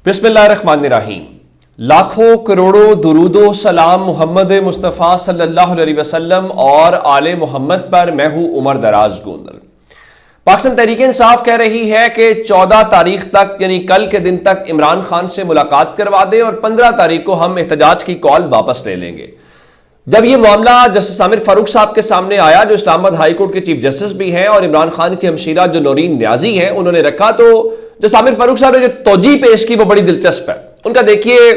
बिस्मिल्लाहिर्रहमानिर्रहीम। लाखों करोड़ों दुरूदो सलाम मोहम्मद मुस्तफ़ा सल्लल्लाहु अलैहि वसल्लम और आले मोहम्मद पर। मैं हूं उमर दराज गोंदल। पाकिस्तान तहरीक इंसाफ कह रही है कि 14 तारीख तक यानी कल के दिन तक इमरान खान से मुलाकात करवा दे और 15 तारीख को हम एहतजाज की कॉल वापस ले लेंगे। जब यह मामला जस्टिस आमिर फारूक साहब के सामने आया, जो इस्लामाबाद हाई कोर्ट के चीफ जस्टिस भी हैं और इमरान खान की हमशीरा जो नौरीन न्याजी हैं, उन्होंने रखा, तो जस्टिस आमिर फारूक साहब ने जो तौजी पेश की वो बड़ी दिलचस्प है। उनका देखिए,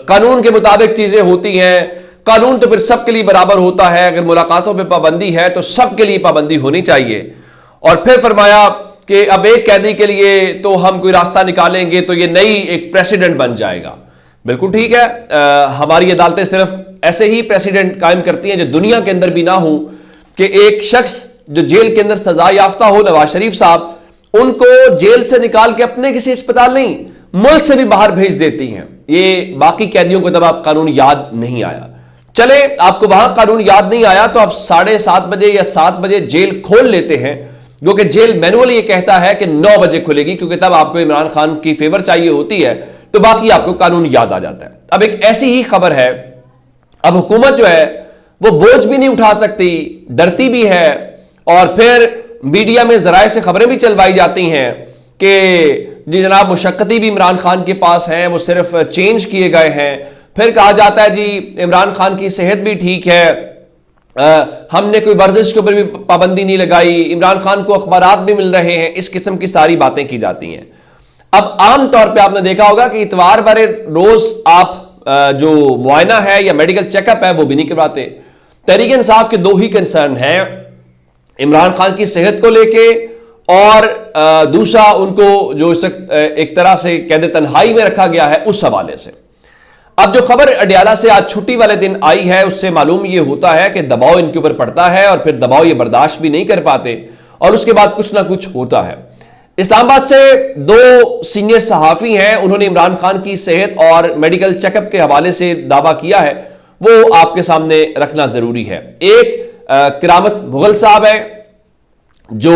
कानून के मुताबिक चीजें होती हैं, कानून तो फिर सबके लिए बराबर होता है, अगर मुलाकातों पर पाबंदी है तो सबके लिए पाबंदी होनी चाहिए। और फिर फरमाया कि अब एक कैदी के लिए तो हम कोई रास्ता निकालेंगे तो ये नई एक प्रेसिडेंट बन जाएगा। बिल्कुल ठीक है, हमारी अदालतें सिर्फ ऐसे ही प्रेसिडेंट कायम करती हैं जो दुनिया के अंदर भी ना हो, कि एक शख्स जो जेल के अंदर सजा याफ्ता हो, नवाज शरीफ साहब, उनको जेल से निकाल के अपने किसी अस्पताल नहीं, मुल्क से भी बाहर भेज देती हैं। ये बाकी कैदियों को तब आप कानून याद नहीं आया। चले, आपको वहां कानून याद नहीं आया तो आप 7:30 बजे या 7 बजे जेल खोल लेते हैं, जो कि जेल मैनुअल ये कहता है कि 9 बजे खुलेगी, क्योंकि तब आपको इमरान खान की फेवर चाहिए होती है, तो बाकी आपको कानून याद आ जाता है। अब एक ऐसी ही खबर है, अब हुकूमत जो है वो बोझ भी नहीं उठा सकती, डरती भी है, और फिर मीडिया में जराए से खबरें भी चलवाई जाती हैं कि जी जनाब मुशक्कती भी इमरान खान के पास हैं, वो सिर्फ चेंज किए गए हैं। फिर कहा जाता है जी इमरान खान की सेहत भी ठीक है, हमने कोई वर्जिश के ऊपर भी पाबंदी नहीं लगाई, इमरान खान को अखबारात भी मिल रहे हैं, इस किस्म की सारी बातें की जाती हैं। अब आम तौर पे आपने देखा होगा कि इतवार बारे रोज आप जो मुआयना है या मेडिकल चेकअप है वो भी नहीं करवाते। तहरीक इंसाफ के दो ही कंसर्न हैं, इमरान खान की सेहत को लेके और दूसरा उनको जो एक तरह से कैद तन्हाई में रखा गया है उस हवाले से। अब जो खबर अडियाला से आज छुट्टी वाले दिन आई है, उससे मालूम यह होता है कि दबाव इनके ऊपर पड़ता है और फिर दबाव ये बर्दाश्त भी नहीं कर पाते और उसके बाद कुछ ना कुछ होता है। इस्लामाबाद से 2 सीनियर सहाफी हैं, उन्होंने इमरान खान की सेहत और मेडिकल चेकअप के हवाले से दावा किया है, वो आपके सामने रखना जरूरी है। एक करामत मुगल साहब है जो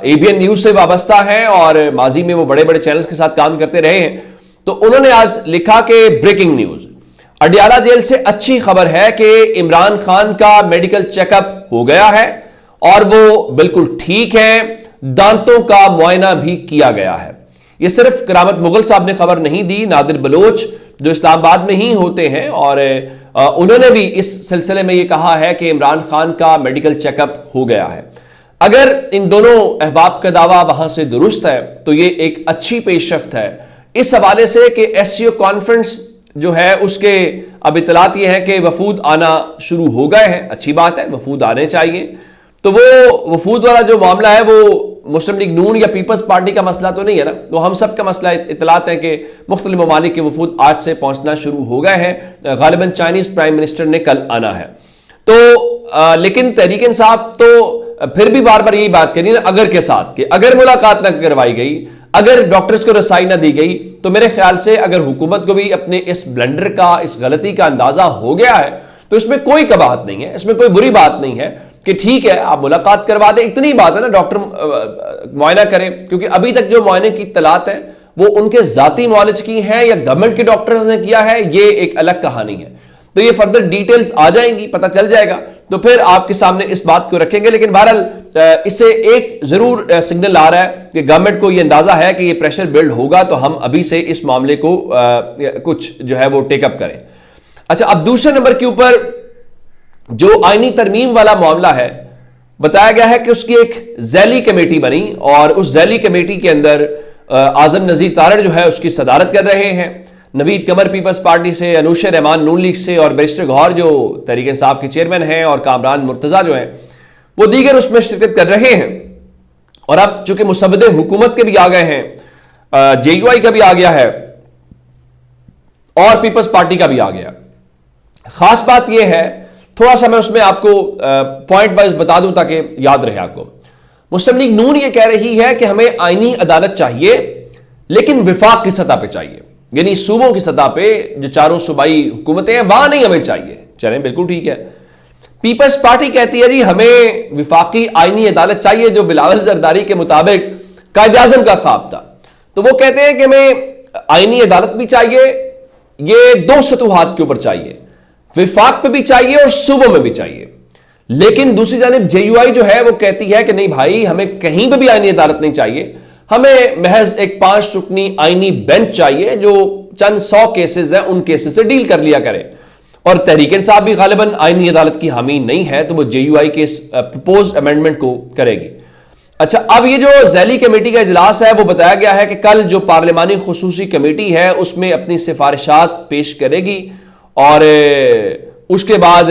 एबीएन न्यूज से वाबस्ता है और माजी में वो बड़े बड़े चैनल्स के साथ काम करते रहे हैं। तो उन्होंने आज लिखा कि ब्रेकिंग न्यूज, अडियाला जेल से अच्छी खबर है कि इमरान खान का मेडिकल चेकअप हो गया है और वो बिल्कुल ठीक है, दांतों का मुआयना भी किया गया है। यह सिर्फ करामत मुगल साहब ने खबर नहीं दी, नादिर बलोच जो इस्लामाबाद में ही होते हैं और उन्होंने भी इस सिलसिले में यह कहा है कि इमरान खान का मेडिकल चेकअप हो गया है। अगर इन दोनों अहबाब का दावा वहां से दुरुस्त है तो यह एक अच्छी पेशरफ्त है इस हवाले से कि एससीओ कॉन्फ्रेंस जो है उसके अब इतलात यह है कि वफूद आना शुरू हो गए हैं। अच्छी बात है, वफूद आने चाहिए। तो वो वफूद वाला जो मामला है वो मुस्लिम लीग नून या पीपल्स पार्टी का मसला तो नहीं है ना, तो हम सब का मसला इतलात है कि मुख्तलिफ ममालिक के वफूद आज से पहुंचना शुरू हो गए हैं। गालिबन चाइनीज प्राइम मिनिस्टर ने कल आना है। तो लेकिन तहरीक इंसाफ तो फिर भी बार बार यही बात करी ना, अगर के साथ कि अगर मुलाकात न करवाई गई, अगर डॉक्टर्स को रसाई ना दी गई, तो मेरे ख्याल से अगर हुकूमत को भी अपने इस ब्लंडर का, इस गलती का अंदाजा हो गया है तो इसमें कोई कबाहत नहीं है, इसमें कोई बुरी बात नहीं है कि ठीक है आप मुलाकात करवा दें। इतनी बात है ना, डॉक्टर मुआयना करें, क्योंकि अभी तक जो मुआयने की इत्तलात है वो उनके जाती मुआलिज की है या गवर्नमेंट के डॉक्टर्स ने किया है, ये एक अलग कहानी है। तो ये फर्दर डिटेल्स आ जाएंगी, पता चल जाएगा, तो फिर आपके सामने इस बात को रखेंगे। लेकिन बहरहाल इससे एक जरूर सिग्नल आ रहा है कि गवर्नमेंट को ये अंदाजा है कि ये प्रेशर बिल्ड होगा, तो हम अभी से इस मामले को कुछ जो है वो टेकअप करें। अच्छा, अब दूसरे नंबर के ऊपर जो आईनी तरमीम वाला मामला है, बताया गया है कि उसकी एक जैली कमेटी बनी और उस जैली कमेटी के अंदर आजम नजीर तारड़ जो है उसकी सदारत कर रहे हैं। नवीद कमर पीपल्स पार्टी से, अनुशर रहमान नून लीग से और बैरिस्टर गौहर जो तहरीक इंसाफ के चेयरमैन हैं और कामरान मुर्तजा जो हैं वो दीगर उसमें शिरकत कर रहे हैं। और अब चूंकि मुसव्वदे हुकूमत के भी आ गए हैं, जेयूआई का भी आ गया है और पीपल्स पार्टी का भी आ गया। खास बात यह है, थोड़ा सा मैं उसमें आपको पॉइंट वाइज बता दूं ताकि याद रहे आपको। मुस्लिम लीग नून ये कह रही है कि हमें आईनी अदालत चाहिए, लेकिन विफाक की सतह पे चाहिए, यानी सूबों की सतह पे जो चारों सूबाई हुकूमतें हैं वहां नहीं हमें चाहिए। चलें, बिल्कुल ठीक है। पीपल्स पार्टी कहती है जी हमें विफाकी आईनी अदालत चाहिए, जो बिलावल जरदारी के मुताबिक कायद आज़म का ख्वाब था। तो वो कहते हैं कि हमें آئینی عدالت بھی چاہیے، یہ دو سطوحات کے اوپر چاہیے، وفاق پہ بھی چاہیے اور صوبوں میں بھی چاہیے. لیکن دوسری جانب جے یو آئی جو ہے وہ کہتی ہے کہ نہیں بھائی، ہمیں کہیں پہ بھی آئینی عدالت نہیں چاہیے، ہمیں محض ایک 5 رکنی آئینی بینچ چاہیے جو چند 100 کیسز ہیں ان کیسز سے ڈیل کر لیا کرے. اور تحریک انصاف بھی غالباً آئینی عدالت کی حامی نہیں ہے، تو وہ جے یو آئی کے اس پرپوزڈ امینڈمنٹ کو کرے گی. اچھا، اب یہ جو ذیلی کمیٹی کا اجلاس ہے وہ بتایا گیا ہے کہ کل جو پارلیمانی خصوصی کمیٹی ہے اس میں اپنی سفارشات پیش کرے گی، اور اس کے بعد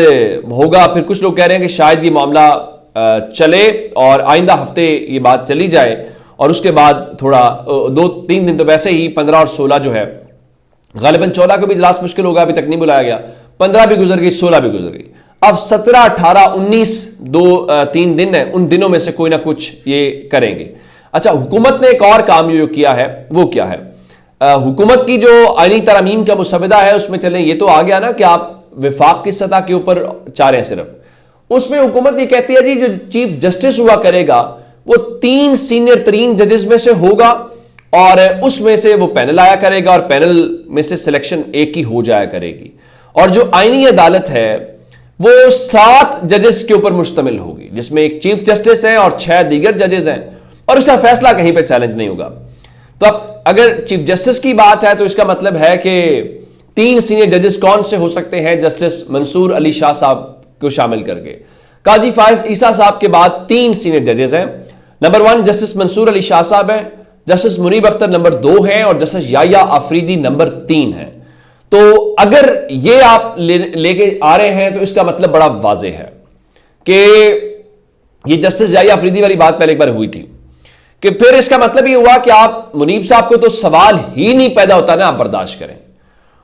ہوگا. پھر کچھ لوگ کہہ رہے ہیں کہ شاید یہ معاملہ چلے اور آئندہ ہفتے یہ بات چلی جائے، اور اس کے بعد تھوڑا 2-3 دن تو ویسے ہی 15 اور 16 جو ہے، غالباً 14 کو بھی اجلاس مشکل ہوگا، ابھی تک نہیں بلایا گیا. 15 بھی گزر گئی، 16 بھی گزر گئی. اب 17، 18، 19 3 دن ہیں، ان دنوں میں سے کوئی نہ کچھ یہ کریں گے. اچھا، حکومت نے ایک اور کام جو کیا ہے وہ کیا ہے؟ حکومت کی جو آئینی ترامیم کا مسودہ ہے اس میں چلیں، یہ تو آ گیا نا کہ آپ وفاق کی سطح کے اوپر چاہ رہے ہیں صرف. اس میں حکومت یہ کہتی ہے جی جو چیف جسٹس ہوا کرے گا وہ 3 سینئر ترین ججز میں سے ہوگا، اور اس میں سے وہ پینل آیا کرے گا، اور پینل میں سے سلیکشن ایک ہی ہو جایا کرے گی. اور جو آئینی عدالت ہے وہ 7 ججز کے اوپر مشتمل ہوگی، جس میں ایک چیف جسٹس ہیں اور 6 دیگر ججز ہیں، اور اس کا فیصلہ کہیں پہ چیلنج نہیں ہوگا. تو اب اگر چیف جسٹس کی بات ہے تو اس کا مطلب ہے کہ 3 سینئر ججز کون سے ہو سکتے ہیں؟ جسٹس منصور علی شاہ صاحب کو شامل کر کے. قاضی فائز عیسیٰ صاحب کے بعد 3 سینئر ججز ہیں. نمبر 1 جسٹس منصور علی شاہ صاحب ہیں، جسٹس منیب اختر نمبر 2 ہیں، اور جسٹس یحییٰ آفریدی نمبر 3 ہیں. تو اگر یہ آپ لے کے آ رہے ہیں تو اس کا مطلب بڑا واضح ہے کہ یہ جسٹس یحییٰ آفریدی والی بات پہلے ایک بار ہوئی تھی، کہ پھر اس کا مطلب یہ ہوا کہ آپ منیب صاحب کو تو سوال ہی نہیں پیدا ہوتا نا، آپ برداشت کریں،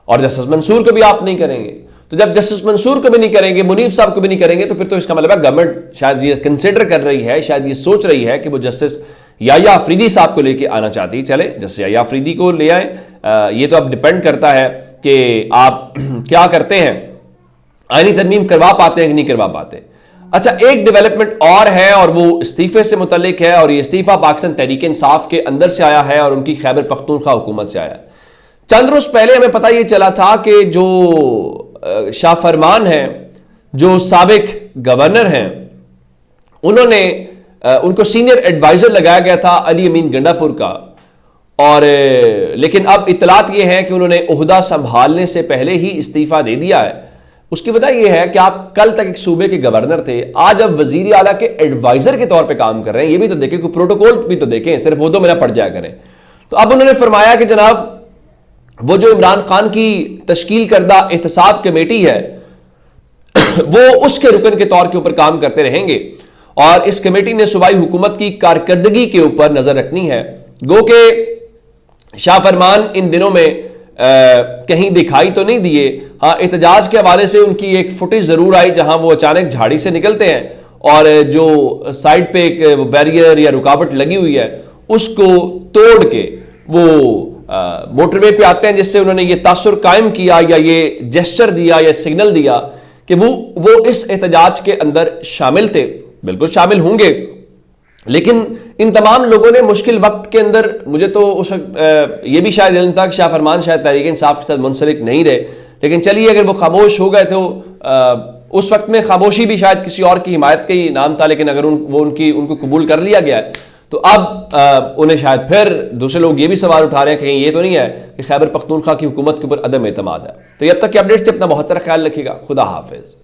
اور جسٹس منصور کو بھی آپ نہیں کریں گے. تو جب جسٹس منصور کو بھی نہیں کریں گے، منیب صاحب کو بھی نہیں کریں گے، تو پھر تو اس کا مطلب ہے گورنمنٹ شاید یہ کنسیڈر کر رہی ہے، شاید یہ سوچ رہی ہے کہ وہ جسٹس یحییٰ آفریدی صاحب کو لے کے آنا چاہتی ہے. چلے جسٹس یحییٰ آفریدی کو لے آئیں. یہ تو اب ڈیپینڈ کرتا ہے کہ آپ کیا کرتے ہیں، آئینی ترمیم کروا پاتے ہیں کہ نہیں کروا پاتے. اچھا، ایک ڈیولپمنٹ اور ہے، اور وہ استعفے سے متعلق ہے، اور یہ استعفیٰ پاکستان تحریک انصاف کے اندر سے آیا ہے اور ان کی خیبر پختونخوا حکومت سے آیا ہے. چند روز پہلے ہمیں پتہ یہ چلا تھا کہ جو شاہ فرمان ہیں، جو سابق گورنر ہیں، انہوں نے ان کو سینئر ایڈوائزر لگایا گیا تھا علی امین گنڈا پور کا، اور لیکن اب اطلاعات یہ ہیں کہ انہوں نے عہدہ سنبھالنے سے پہلے ہی استعفیٰ دے دیا ہے. اس کی وجہ یہ ہے کہ آپ کل تک ایک صوبے کے گورنر تھے، آج اب وزیر اعلیٰ کے ایڈوائزر کے طور پہ کام کر رہے ہیں. یہ بھی تو دیکھیں، کوئی پروٹوکول بھی تو دیکھیں، صرف وہ 2 مہینہ پڑ جایا کریں. تو اب انہوں نے فرمایا کہ جناب وہ جو عمران خان کی تشکیل کردہ احتساب کمیٹی ہے وہ اس کے رکن کے طور کے اوپر کام کرتے رہیں گے، اور اس کمیٹی نے صوبائی حکومت کی کارکردگی کے اوپر نظر رکھنی ہے. گو کہ شاہ فرمان ان دنوں میں کہیں دکھائی تو نہیں دیے. ہاں، احتجاج کے حوالے سے ان کی ایک فوٹیج ضرور آئی جہاں وہ اچانک جھاڑی سے نکلتے ہیں اور جو سائڈ پہ ایک بیریئر یا رکاوٹ لگی ہوئی ہے اس کو توڑ کے وہ موٹر وے پہ آتے ہیں، جس سے انہوں نے یہ تاثر قائم کیا یا یہ جیسچر دیا یا سگنل دیا کہ وہ اس احتجاج کے اندر شامل تھے. بالکل شامل ہوں گے، لیکن ان تمام لوگوں نے مشکل وقت کے اندر، مجھے تو اس وقت یہ بھی شاید علم تھا کہ شاہ فرمان شاید تحریک انصاف کے ساتھ منسلک نہیں رہے، لیکن چلیے اگر وہ خاموش ہو گئے تو اس وقت میں خاموشی بھی شاید کسی اور کی حمایت کا ہی نام تھا، لیکن اگر ان کو قبول کر لیا گیا ہے تو اب انہیں شاید پھر دوسرے لوگ یہ بھی سوال اٹھا رہے ہیں کہ کہیں یہ تو نہیں ہے کہ خیبر پختونخوا کی حکومت کے اوپر عدم اعتماد ہے. تو اب تک کے اپڈیٹ سے اپنا بہت سارا خیال رکھیے گا. خدا حافظ.